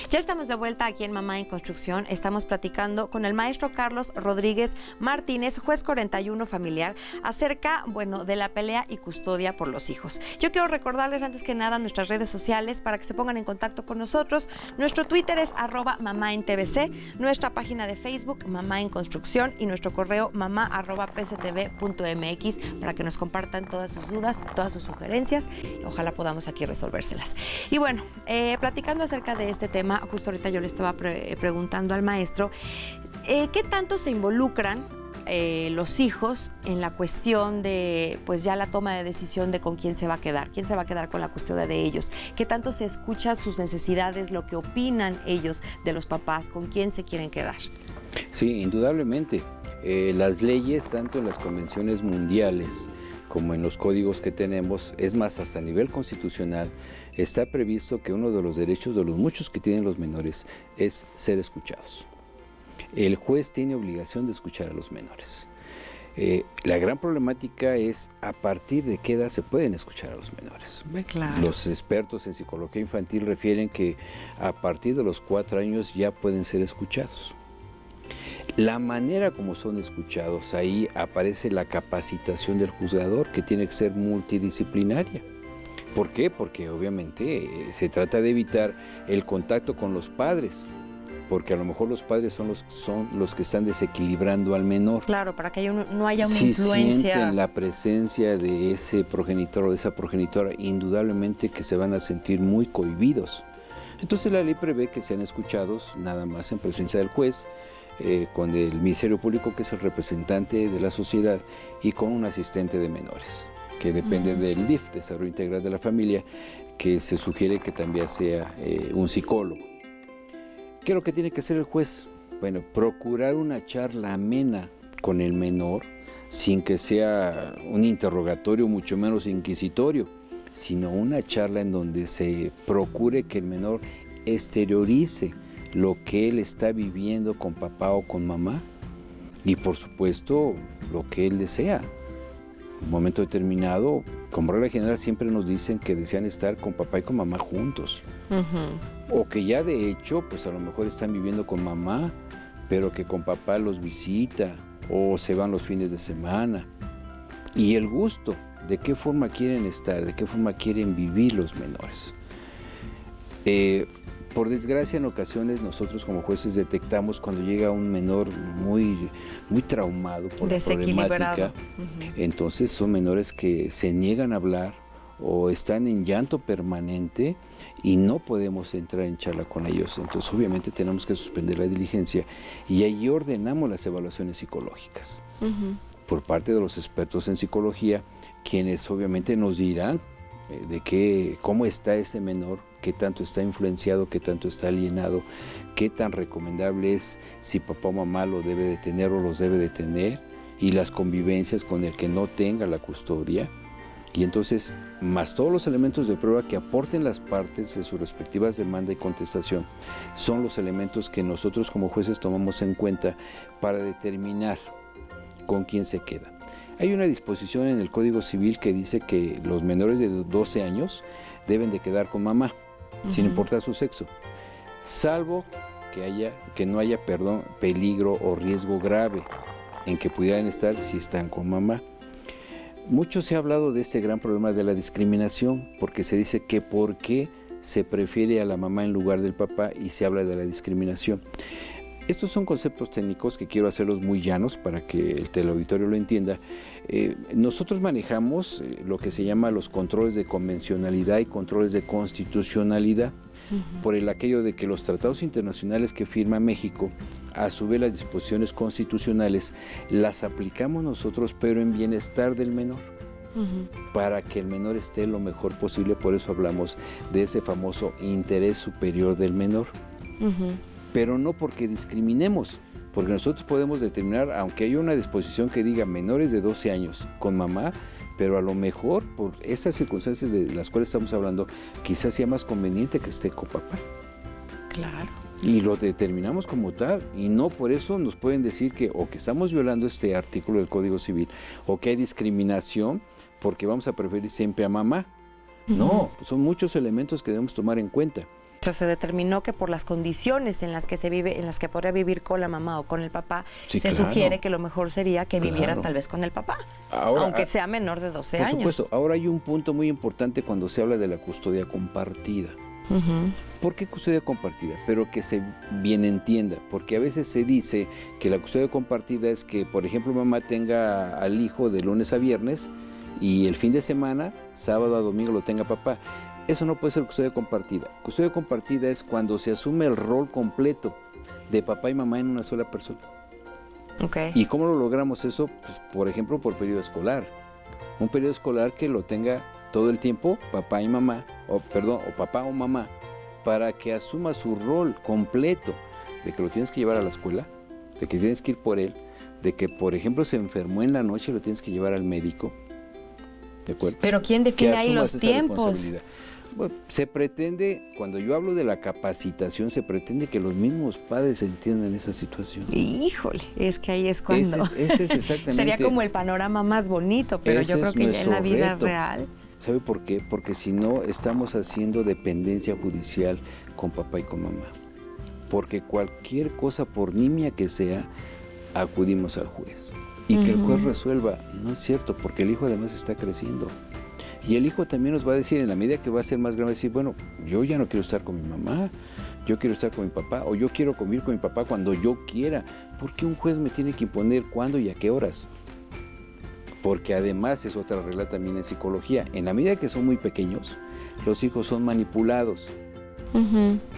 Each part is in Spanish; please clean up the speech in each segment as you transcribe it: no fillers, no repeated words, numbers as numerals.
Ya estamos de vuelta aquí en Mamá en Construcción. Estamos platicando con el maestro Carlos Rodríguez Martínez, juez 41 familiar, acerca, de la pelea y custodia por los hijos. Yo quiero recordarles antes que nada nuestras redes sociales para que se pongan en contacto con nosotros. Nuestro Twitter es @mamaentvc, nuestra página de Facebook Mamá en Construcción y nuestro correo mama@pctv.mx para que nos compartan todas sus dudas, todas sus sugerencias. Ojalá podamos aquí resolvérselas. Y bueno, platicando acerca de este tema, justo ahorita yo le estaba preguntando al maestro, ¿qué tanto se involucran los hijos en la cuestión de, pues ya la toma de decisión de con quién se va a quedar con la custodia de ellos? ¿Qué tanto se escucha sus necesidades, lo que opinan ellos de los papás, con quién se quieren quedar? Sí, indudablemente. Las leyes, tanto en las convenciones mundiales como en los códigos que tenemos, es más, hasta a nivel constitucional, está previsto que uno de los derechos de los muchos que tienen los menores es ser escuchados. El juez tiene obligación de escuchar a los menores. La gran problemática es a partir de qué edad se pueden escuchar a los menores. Claro. Los expertos en psicología infantil refieren que a partir de los 4 años ya pueden ser escuchados. La manera como son escuchados, ahí aparece la capacitación del juzgador, que tiene que ser multidisciplinaria. ¿Por qué? Porque obviamente se trata de evitar el contacto con los padres, porque a lo mejor los padres son los que están desequilibrando al menor. Claro, para que no haya una si influencia. Sienten la presencia de ese progenitor o de esa progenitora, indudablemente que se van a sentir muy cohibidos. Entonces la ley prevé que sean escuchados nada más en presencia del juez, con el Ministerio Público, que es el representante de la sociedad, y con un asistente de menores, que depende del DIF, Desarrollo Integral de la Familia, que se sugiere que también sea un psicólogo. ¿Qué es lo que tiene que hacer el juez? Bueno, procurar una charla amena con el menor, sin que sea un interrogatorio, mucho menos inquisitorio, sino una charla en donde se procure que el menor exteriorice lo que él está viviendo con papá o con mamá, y por supuesto lo que él desea. En un momento determinado, como regla general, siempre nos dicen que desean estar con papá y con mamá juntos. O que ya de hecho, pues a lo mejor están viviendo con mamá, pero que con papá los visita o se van los fines de semana. Y el gusto, de qué forma quieren estar, de qué forma quieren vivir los menores. Por desgracia, en ocasiones nosotros como jueces detectamos cuando llega un menor muy traumado por la problemática. Entonces son menores que se niegan a hablar o están en llanto permanente y no podemos entrar en charla con ellos. Entonces obviamente tenemos que suspender la diligencia y ahí ordenamos las evaluaciones psicológicas por parte de los expertos en psicología, quienes obviamente nos dirán cómo está ese menor, qué tanto está influenciado, qué tanto está alienado, qué tan recomendable es, si papá o mamá lo debe de tener o los debe de tener, y las convivencias con el que no tenga la custodia. Y entonces, más todos los elementos de prueba que aporten las partes en sus respectivas demanda y contestación, son los elementos que nosotros como jueces tomamos en cuenta para determinar con quién se queda. Hay una disposición en el Código Civil que dice que los menores de 12 años deben de quedar con mamá, sin importar su sexo, salvo que no haya peligro o riesgo grave en que pudieran estar si están con mamá. Mucho se ha hablado de este gran problema de la discriminación, porque se dice que por qué se prefiere a la mamá en lugar del papá, y se habla de la discriminación. Estos son conceptos técnicos que quiero hacerlos muy llanos para que el teleauditorio lo entienda. Nosotros manejamos lo que se llama los controles de convencionalidad y controles de constitucionalidad, por aquello de que los tratados internacionales que firma México, a su vez las disposiciones constitucionales, las aplicamos nosotros, pero en bienestar del menor, para que el menor esté lo mejor posible. Por eso hablamos de ese famoso interés superior del menor. Pero no porque discriminemos, porque nosotros podemos determinar, aunque haya una disposición que diga menores de 12 años con mamá, pero a lo mejor por estas circunstancias de las cuales estamos hablando, quizás sea más conveniente que esté con papá. Claro. Y lo determinamos como tal, y no por eso nos pueden decir que o que estamos violando este artículo del Código Civil, o que hay discriminación porque vamos a preferir siempre a mamá. No, son muchos elementos que debemos tomar en cuenta. Entonces se determinó que por las condiciones en las que se vive, en las que podría vivir con la mamá o con el papá, sí, se sugiere que lo mejor sería que viviera tal vez con el papá, ahora, aunque sea menor de 12 años. Por supuesto, ahora hay un punto muy importante cuando se habla de la custodia compartida. ¿Por qué custodia compartida? Pero que se bien entienda, porque a veces se dice que la custodia compartida es que, por ejemplo, mamá tenga al hijo de lunes a viernes y el fin de semana, sábado a domingo, lo tenga papá. Eso no puede ser custodia compartida. Custodia compartida es cuando se asume el rol completo de papá y mamá en una sola persona. Okay. ¿Y cómo lo logramos eso? Pues, por ejemplo, por periodo escolar. Un periodo escolar que lo tenga todo el tiempo papá y mamá, o papá o mamá, para que asuma su rol completo de que lo tienes que llevar a la escuela, de que tienes que ir por él, de que, por ejemplo, se enfermó en la noche y lo tienes que llevar al médico. ¿De acuerdo? Pero ¿quién define ahí los tiempos? Bueno, se pretende, cuando yo hablo de la capacitación, se pretende que los mismos padres entiendan esa situación. Híjole, es que ahí es cuando... Ese es exactamente... Sería como el panorama más bonito, pero yo creo que ya en la vida real... ¿Sabe por qué? Porque si no, estamos haciendo dependencia judicial con papá y con mamá. Porque cualquier cosa, por nimia que sea, acudimos al juez. Y que el juez resuelva, no es cierto, porque el hijo además está creciendo. Y el hijo también nos va a decir, en la medida que va a ser más grande, decir, bueno, yo ya no quiero estar con mi mamá, yo quiero estar con mi papá, o yo quiero convivir con mi papá cuando yo quiera. ¿Por qué un juez me tiene que imponer cuándo y a qué horas? Porque además es otra regla también en psicología. En la medida que son muy pequeños, los hijos son manipulados.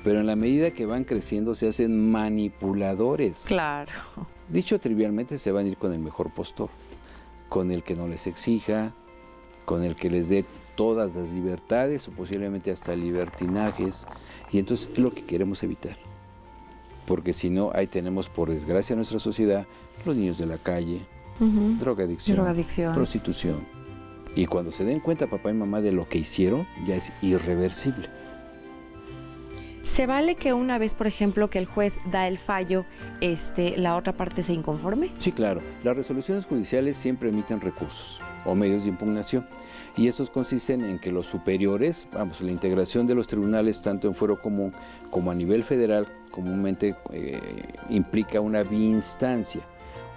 Pero en la medida que van creciendo, se hacen manipuladores. Claro. Dicho trivialmente, se van a ir con el mejor postor, con el que no les exija, con el que les dé todas las libertades o posiblemente hasta libertinajes. Y entonces es lo que queremos evitar. Porque si no, ahí tenemos, por desgracia, en nuestra sociedad, los niños de la calle, drogadicción, prostitución. Y cuando se den cuenta papá y mamá de lo que hicieron, ya es irreversible. ¿Se vale que una vez, por ejemplo, que el juez da el fallo, la otra parte se inconforme? Sí, claro. Las resoluciones judiciales siempre emiten recursos o medios de impugnación. Y estos consisten en que los superiores, la integración de los tribunales, tanto en fuero común como a nivel federal, comúnmente implica una biinstancia.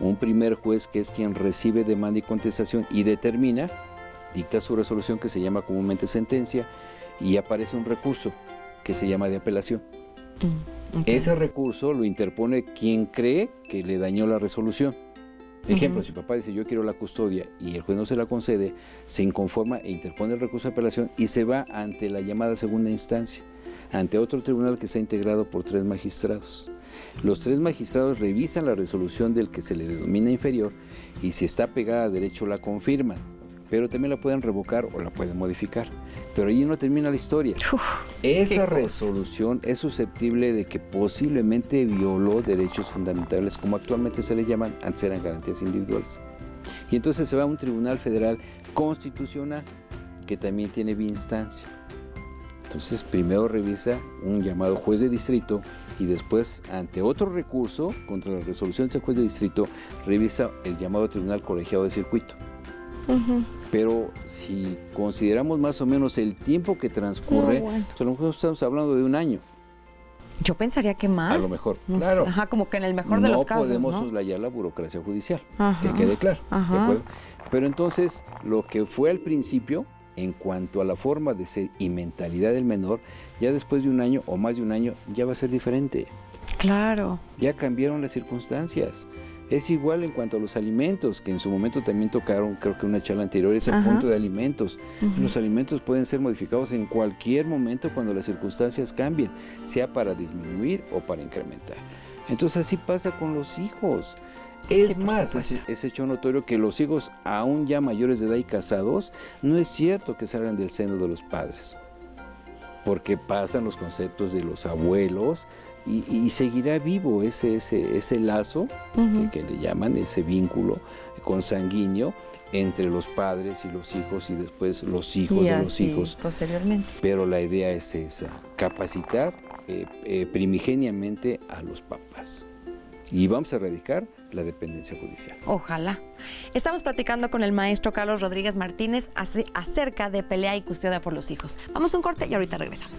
Un primer juez que es quien recibe demanda y contestación y determina, dicta su resolución que se llama comúnmente sentencia y aparece un recurso que se llama de apelación. Ese recurso lo interpone quien cree que le dañó la resolución. Ejemplo, si papá dice yo quiero la custodia y el juez no se la concede, se inconforma e interpone el recurso de apelación y se va ante la llamada segunda instancia, ante otro tribunal que está integrado por 3 magistrados. Los 3 magistrados revisan la resolución del que se le denomina inferior y si está pegada a derecho la confirman, pero también la pueden revocar o la pueden modificar. Pero allí no termina la historia. Esa resolución es susceptible de que posiblemente violó derechos fundamentales, como actualmente se le llaman, antes eran garantías individuales. Y entonces se va a un tribunal federal constitucional que también tiene biinstancia. Entonces primero revisa un llamado juez de distrito y después ante otro recurso contra la resolución de ese juez de distrito revisa el llamado tribunal colegiado de circuito. Pero si consideramos más o menos el tiempo que transcurre, a lo mejor estamos hablando de un año. Yo pensaría que más. A lo mejor, claro. Como que en el mejor de los casos, no podemos soslayar la burocracia judicial, que quede claro. ¿De acuerdo? Pero entonces, lo que fue al principio, en cuanto a la forma de ser y mentalidad del menor, ya después de un año o más de un año, ya va a ser diferente. Claro. Ya cambiaron las circunstancias. Es igual en cuanto a los alimentos, que en su momento también tocaron, creo que una charla anterior, ese punto de alimentos. Los alimentos pueden ser modificados en cualquier momento cuando las circunstancias cambien, sea para disminuir o para incrementar. Entonces así pasa con los hijos. Es más, es hecho notorio que los hijos, aún ya mayores de edad y casados, no es cierto que salgan del seno de los padres, porque pasan los conceptos de los abuelos, y seguirá vivo ese lazo que le llaman, ese vínculo consanguíneo entre los padres y los hijos y después los hijos de los hijos. Posteriormente. Pero la idea es esa, capacitar primigeniamente a los papás. Y vamos a erradicar la dependencia judicial. Ojalá. Estamos platicando con el maestro Carlos Rodríguez Martínez acerca de pelea y custodia por los hijos. Vamos a un corte y ahorita regresamos.